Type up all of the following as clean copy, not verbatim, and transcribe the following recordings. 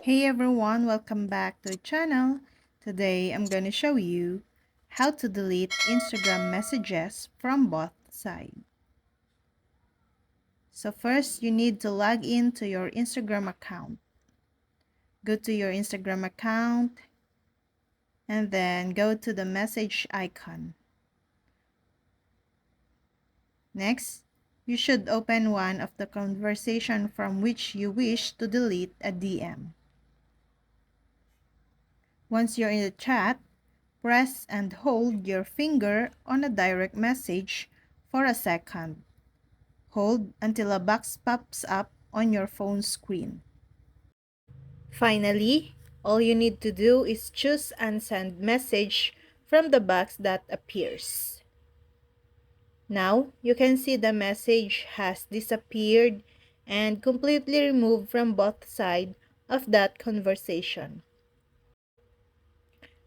Hey everyone, welcome back to the channel. Today I'm going to show you how to delete Instagram messages from both sides. So first you need to log in to your Instagram account. Go to your Instagram account and then go to the message icon. Next, you should open one of the conversation from which you wish to delete a DM. Once you're in the chat, press and hold your finger on a direct message for a second. Hold until a box pops up on your phone screen. Finally, all you need to do is choose Unsend Message from the box that appears. Now, you can see the message has disappeared and completely removed from both sides of that conversation.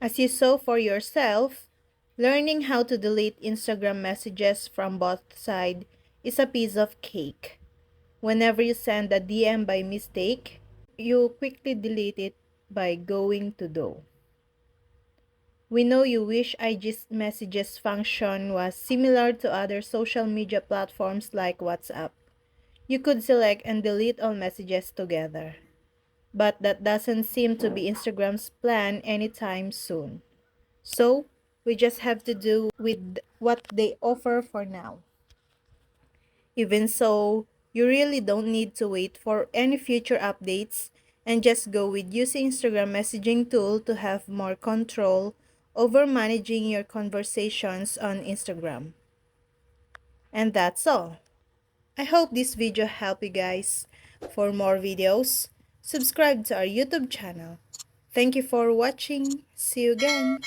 As you saw for yourself, learning how to delete Instagram messages from both sides is a piece of cake. Whenever you send a DM by mistake, you quickly delete it by going to do. We know you wish IG's messages function was similar to other social media platforms like WhatsApp. You could select and delete all messages together. But that doesn't seem to be Instagram's plan anytime soon. So, we just have to do with what they offer for now. Even so, you really don't need to wait for any future updates and just go with using Instagram messaging tool to have more control over managing your conversations on Instagram. And that's all. I hope this video helped you guys. For more videos, subscribe to our YouTube channel. Thank you for watching. See you again.